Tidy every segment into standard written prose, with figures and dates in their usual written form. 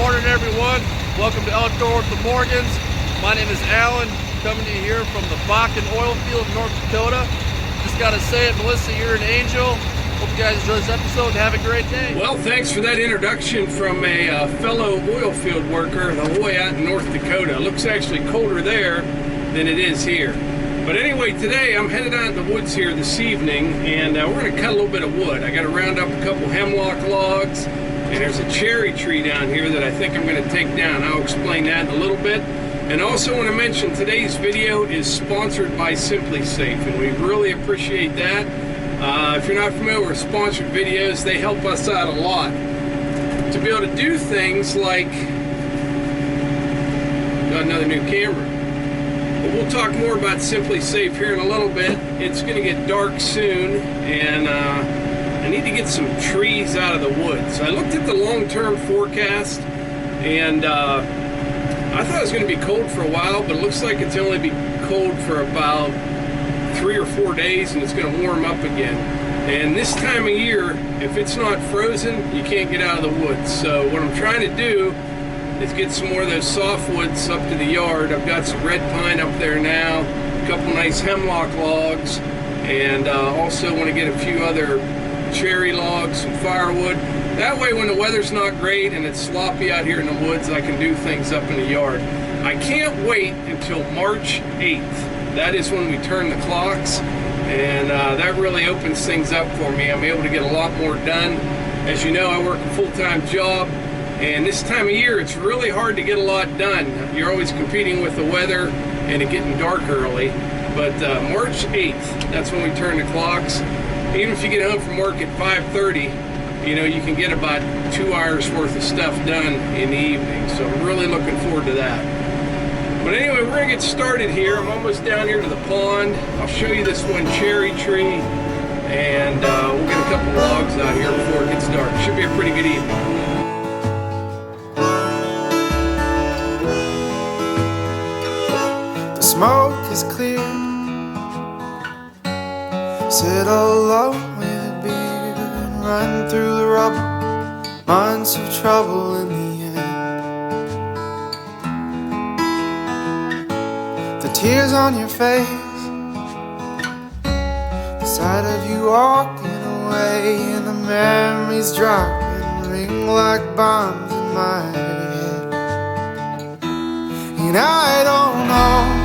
morning, everyone. Welcome to Outdoor with the Morgans. My name is Alan, coming to you here from the Backhoe oil field in North Dakota. Just gotta say it, Melissa, you're an angel. Hope you guys enjoy this episode and have a great day. Well, thanks for that introduction from a fellow oil field worker the whole way out in North Dakota. It looks actually colder there than it is here. But anyway, today I'm headed out in the woods here this evening, and we're going to cut a little bit of wood. I got to round up a couple hemlock logs, and there's a cherry tree down here that I think I'm going to take down. I'll explain that in a little bit. And also want to mention today's video is sponsored by SimplySafe, and we really appreciate that. If you're not familiar with sponsored videos, they help us out a lot to be able to do things like got another new camera. But we'll talk more about SimplySafe here in a little bit. It's going to get dark soon, and I need to get some trees out of the woods. I looked at the long-term forecast, and I thought it was going to be cold for a while, but it looks like it's only be cold for about 3 or 4 days, and it's going to warm up again. And this time of year, if it's not frozen, you can't get out of the woods. So what I'm trying to do is get some more of those softwoods up to the yard. I've got some red pine up there now, a couple nice hemlock logs, and also want to get a few other cherry logs, some firewood. That way when the weather's not great and it's sloppy out here in the woods, I can do things up in the yard. I can't wait until March 8th. That is when we turn the clocks, and that really opens things up for me. I'm able to get a lot more done. As you know, I work a full-time job, and this time of year it's really hard to get a lot done. You're always competing with the weather and it getting dark early. But March 8th, that's when we turn the clocks. Even if you get home from work at 5:30, you know, you can get about 2 hours worth of stuff done in the evening. So I'm really looking forward to that. But anyway, we're going to get started here. I'm almost down here to the pond. I'll show you this one cherry tree, and we'll get a couple logs out here before it gets dark. Should be a pretty good evening. The smoke is clear. Sit alone with a beer and run through the rubble. Months of trouble in the end. The tears on your face, the sight of you walking away, and the memories drop and ring like bombs in my head. And I don't know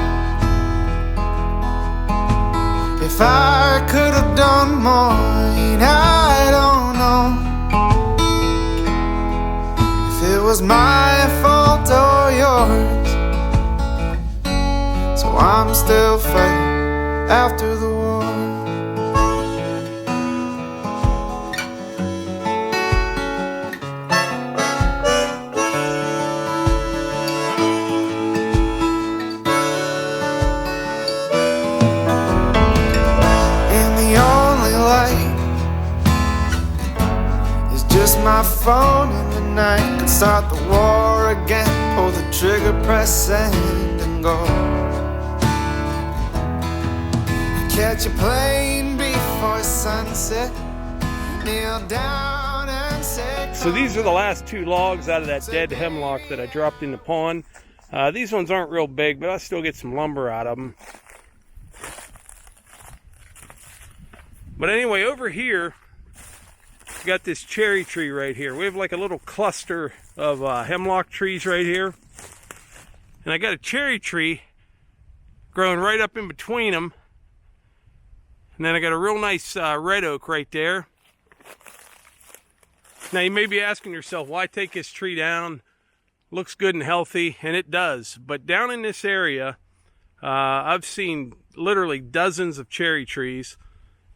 if I could have done more, and I don't know if it was my fault or yours. So I'm still fighting after the war. My phone in the night could start the war again. Pull the trigger, press send and go. Catch a plane before sunset. Kneel down and say. So these are the last 2 logs out of that dead hemlock that I dropped in the pond. These ones aren't real big, but I'll still get some lumber out of them. But anyway, over here got this cherry tree right here. We have like a little cluster of hemlock trees right here, and I got a cherry tree growing right up in between them, and then I got a real nice red oak right there. Now you may be asking yourself, why take this tree down? Looks good and healthy, and it does. But down in this area, I've seen literally dozens of cherry trees.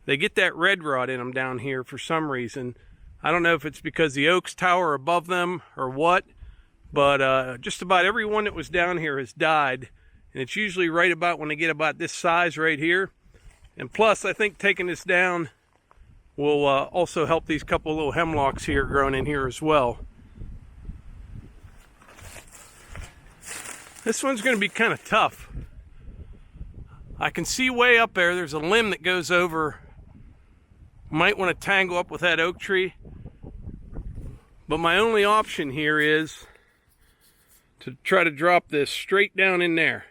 They get that red rot in them down here for some reason. I don't know if it's because the oaks tower above them or what, but just about every one that was down here has died. And it's usually right about when they get about this size right here. And plus, I think taking this down will also help these couple little hemlocks here growing in here as well. This one's going to be kind of tough. I can see way up there, there's a limb that goes over. Might want to tangle up with that oak tree. But my only option here is to try to drop this straight down in there.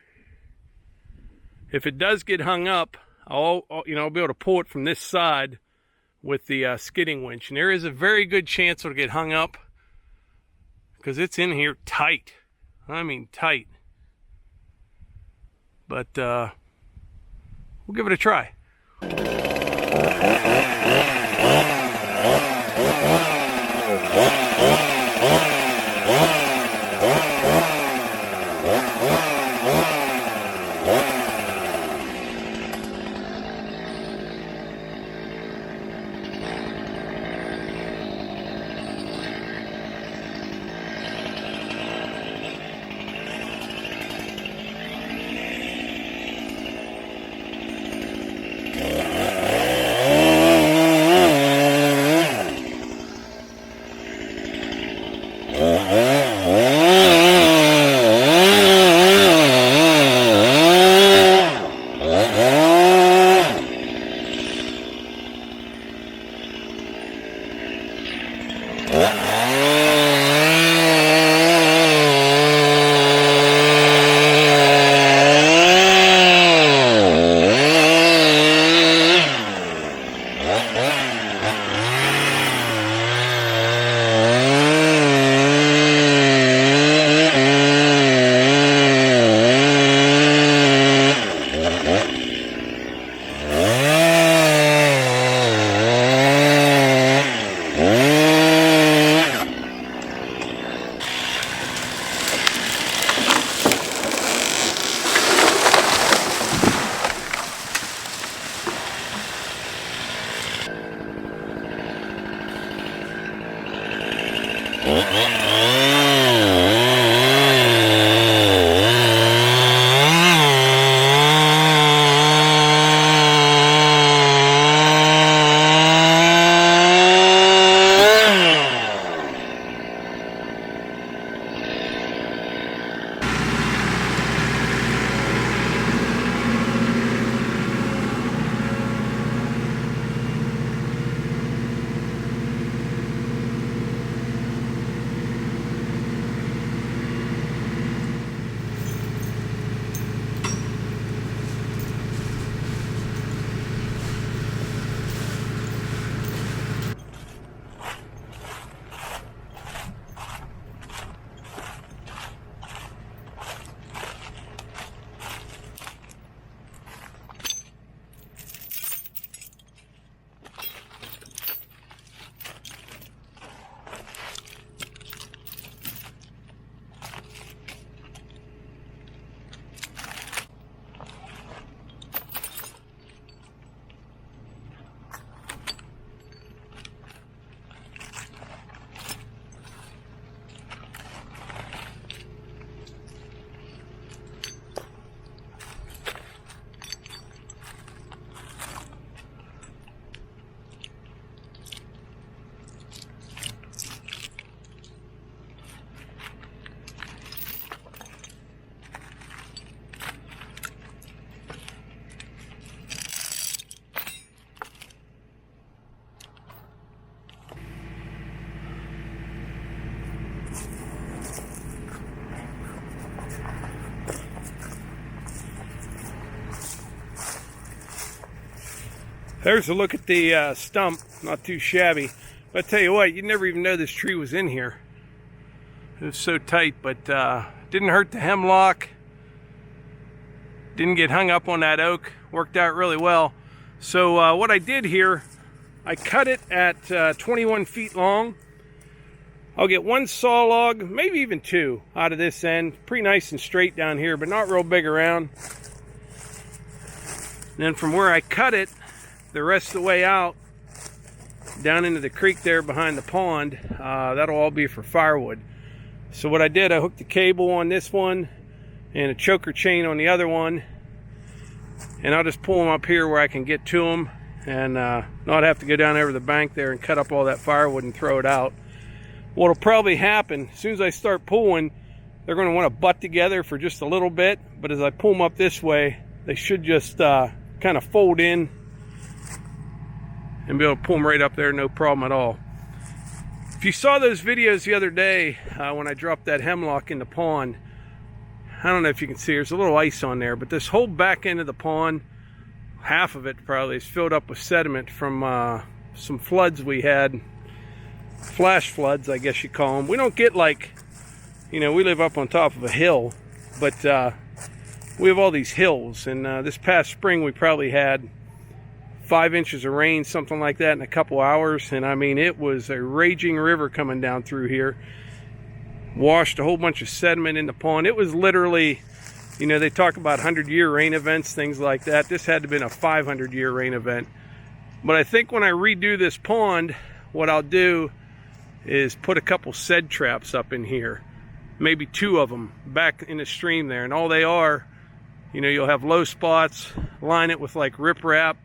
If it does get hung up, I'll be able to pull it from this side with the skidding winch. And there is a very good chance it'll get hung up because it's in here tight. I mean tight. But we'll give it a try. There's a look at the stump, not too shabby. But I tell you what, you'd never even know this tree was in here. It was so tight, but didn't hurt the hemlock. Didn't get hung up on that oak. Worked out really well. So what I did here, I cut it at 21 feet long. I'll get one saw log, maybe even two, out of this end. Pretty nice and straight down here, but not real big around. And then from where I cut it, the rest of the way out, down into the creek there behind the pond, that'll all be for firewood. So what I did, I hooked the cable on this one and a choker chain on the other one, and I'll just pull them up here where I can get to them and not have to go down over the bank there and cut up all that firewood and throw it out. What'll probably happen, as soon as I start pulling, they're going to want to butt together for just a little bit, but as I pull them up this way, they should just kind of fold in and be able to pull them right up there, no problem at all. If you saw those videos the other day when I dropped that hemlock in the pond, I don't know if you can see, there's a little ice on there, but this whole back end of the pond, half of it probably, is filled up with sediment from some floods we had. Flash floods, I guess you call them. We don't get like, you know, we live up on top of a hill, but we have all these hills, and this past spring we probably had 5 inches of rain, something like that, in a couple hours. And I mean, it was a raging river coming down through here, washed a whole bunch of sediment in the pond. It was literally, you know, they talk about 100-year rain events, things like that. This had to have been a 500-year rain event. But I think when I redo this pond, what I'll do is put a couple sed traps up in here, maybe 2 of them back in the stream there. And all they are, you know, you'll have low spots, line it with like riprap,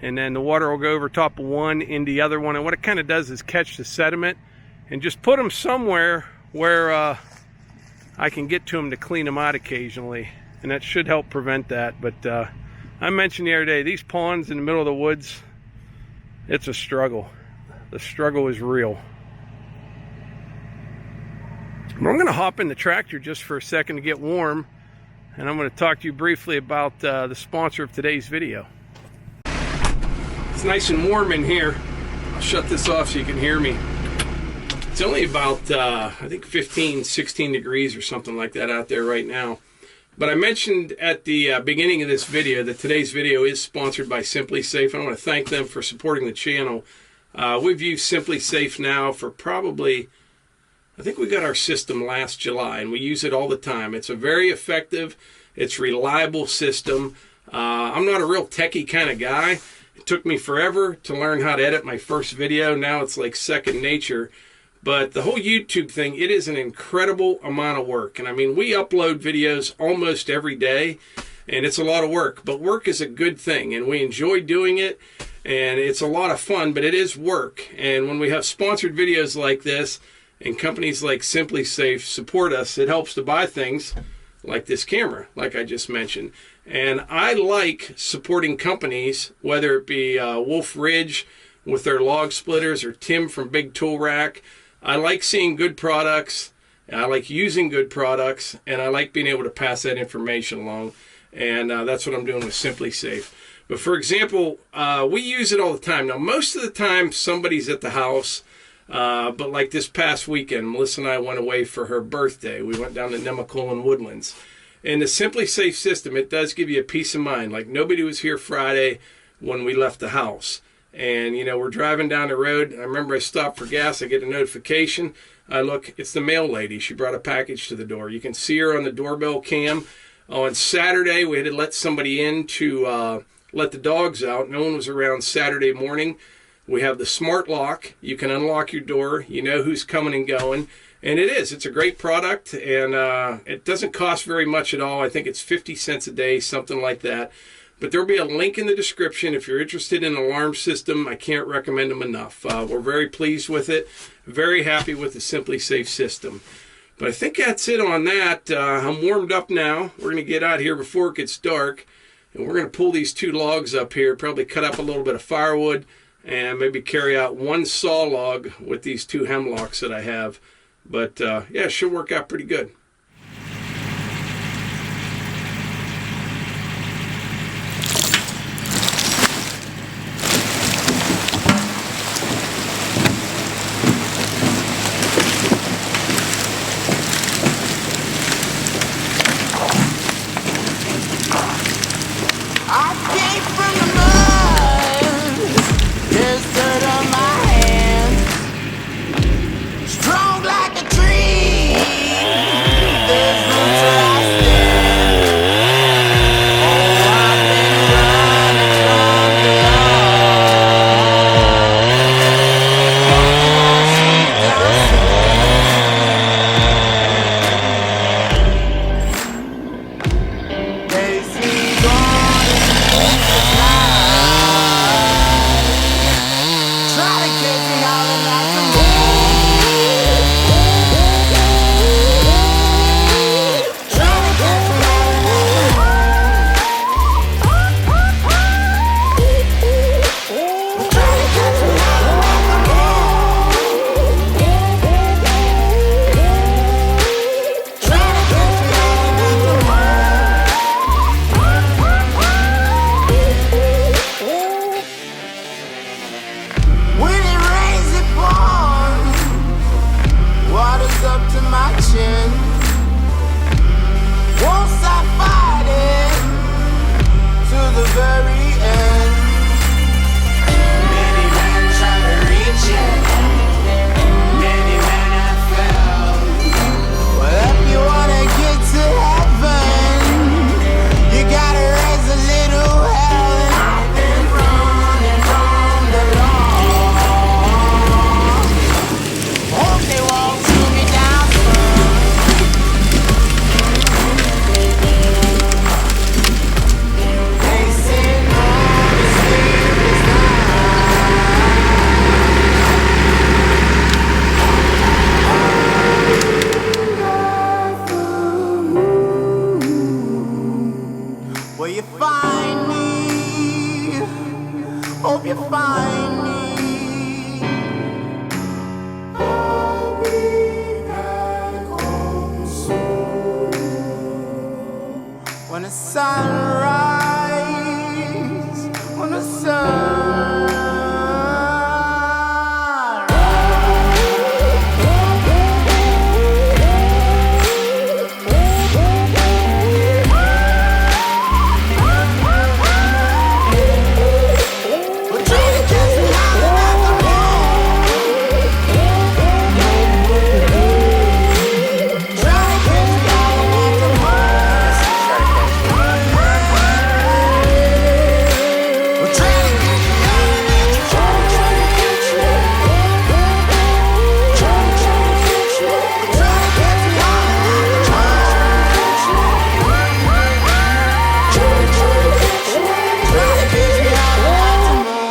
and then the water will go over top of one into the other one. And what it kind of does is catch the sediment and just put them somewhere where I can get to them to clean them out occasionally, and that should help prevent that. But I mentioned the other day, these ponds in the middle of the woods, it's a struggle. The struggle is real. But I'm going to hop in the tractor just for a second to get warm, and I'm going to talk to you briefly about the sponsor of today's video. It's nice and warm in here. I'll shut this off so you can hear me. It's only about, I think 15, 16 degrees or something like that out there right now. But I mentioned at the beginning of this video that today's video is sponsored by SimplySafe. I want to thank them for supporting the channel. We've used SimplySafe now for probably, I think we got our system last July, and we use it all the time. It's a very effective, it's reliable system. I'm not a real techie kind of guy. It took me forever to learn how to edit my first video. Now it's like second nature. But the whole YouTube thing, it is an incredible amount of work. And I mean, we upload videos almost every day, and it's a lot of work. But work is a good thing, and we enjoy doing it, and it's a lot of fun, but it is work. And when we have sponsored videos like this, and companies like SimplySafe support us, it helps to buy things like this camera, like I just mentioned. And I like supporting companies, whether it be Wolfe Ridge with their log splitters, or Tim from Big Tool Rack. I like seeing good products, I like using good products, and I like being able to pass that information along. And that's what I'm doing with SimplySafe. But for example, we use it all the time. Now, most of the time, somebody's at the house. But like this past weekend, Melissa and I went away for her birthday. We went down to Nemacolin Woodlands. And the SimplySafe system, it does give you a peace of mind. Like, nobody was here Friday when we left the house. And, you know, we're driving down the road. I remember I stopped for gas. I get a notification. I look, it's the mail lady. She brought a package to the door. You can see her on the doorbell cam. On Saturday, we had to let somebody in to let the dogs out. No one was around Saturday morning. We have the smart lock. You can unlock your door. You know who's coming and going. And it's a great product, and it doesn't cost very much at all. I think it's 50 cents a day, something like that. But there'll be a link in the description if you're interested in an alarm system. I can't recommend them enough. We're very pleased with it. Very happy with the SimplySafe system. But I think that's it on that. I'm warmed up now. We're going to get out here before it gets dark, and we're going to pull these 2 logs up here, probably cut up a little bit of firewood, and maybe carry out 1 saw log with these 2 hemlocks that I have. But yeah, it should work out pretty good. Strong like a tree. hands up to my chin. Won't stop fighting to the very end. Many men try to reach it, many men have failed. Well, if you wanna get to heaven, you gotta raise a little hell. And I've been running from the law. Hope they won't shoot me down first. They say no, the sleep is Will you find me? Hope you find me. I'll be back home soon. When the sunrise, when the sun We're trying to catch me out at the moon. Trying to catch me out at the moon. We're trying to catch me out at the moon. Trying to catch me. Trying to catch me. Trying to catch me out at the moon. Trying to catch me. Trying to catch me out at the moon.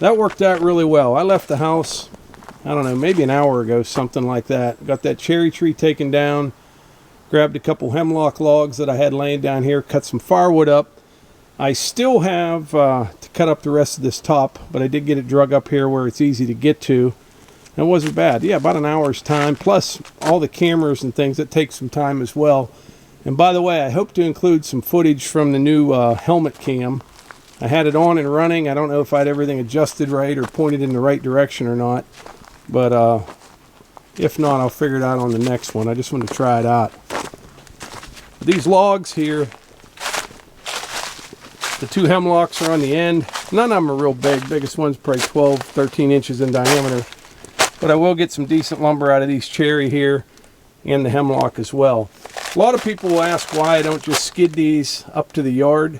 That worked out really well. I left the house, I don't know, maybe an hour ago, something like that. Got that cherry tree taken down, grabbed a couple hemlock logs that I had laying down here, cut some firewood up. I still have to cut up the rest of this top, but I did get it drug up here where it's easy to get to. It wasn't bad. Yeah, about an hour's time, plus all the cameras and things. That takes some time as well. And by the way, I hope to include some footage from the new helmet cam. I had it on and running. I don't know if I had everything adjusted right or pointed in the right direction or not. But if not, I'll figure it out on the next one. I just want to try it out. These logs here, the two hemlocks are on the end. None of them are real big. Biggest one's probably 12, 13 inches in diameter. But I will get some decent lumber out of these cherry here and the hemlock as well. A lot of people will ask why I don't just skid these up to the yard.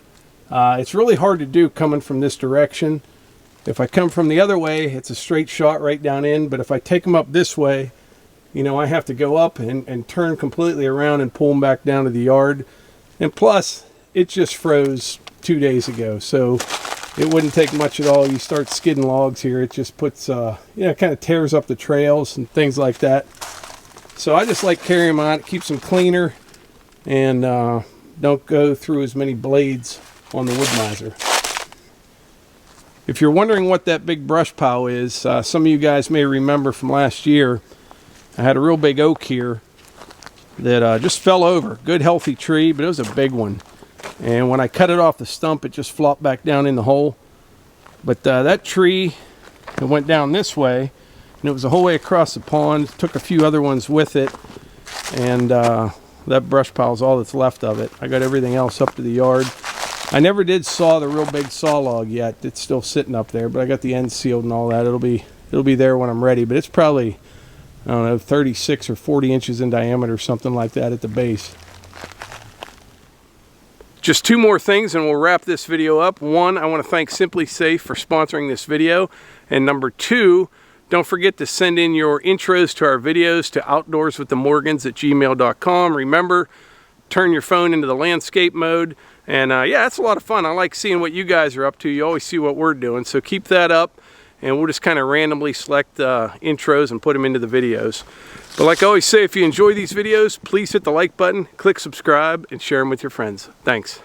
It's really hard to do coming from this direction. If I come from the other way, it's a straight shot right down in. But if I take them up this way, you know, I have to go up and turn completely around and pull them back down to the yard. And plus, it just froze 2 days ago, so it wouldn't take much at all. You start skidding logs here, it just puts, you know, kind of tears up the trails and things like that. So I just like carrying them out. It keeps them cleaner and don't go through as many blades on the Woodmizer. If you're wondering what that big brush pile is, some of you guys may remember from last year, I had a real big oak here that just fell over. Good healthy tree, but it was a big one. And when I cut it off the stump, it just flopped back down in the hole. But that tree, it went down this way, and it was the whole way across the pond. Took a few other ones with it, and that brush pile is all that's left of it. I got everything else up to the yard. I never did saw the real big saw log yet. It's still sitting up there, but I got the ends sealed and all that. It'll be there when I'm ready. But it's probably, I don't know, 36 or 40 inches in diameter, something like that at the base. Just two more things and we'll wrap this video up. One, I want to thank SimplySafe for sponsoring this video. And number two, Don't forget to send in your intros to our videos to outdoorswiththemorgans@gmail.com. Remember, turn your phone into the landscape mode. And yeah, it's a lot of fun. I like seeing what you guys are up to. You always see what we're doing, so keep that up. And we'll just kind of randomly select intros and put them into the videos. But like I always say, if you enjoy these videos, please hit the like button, click subscribe, and share them with your friends. Thanks.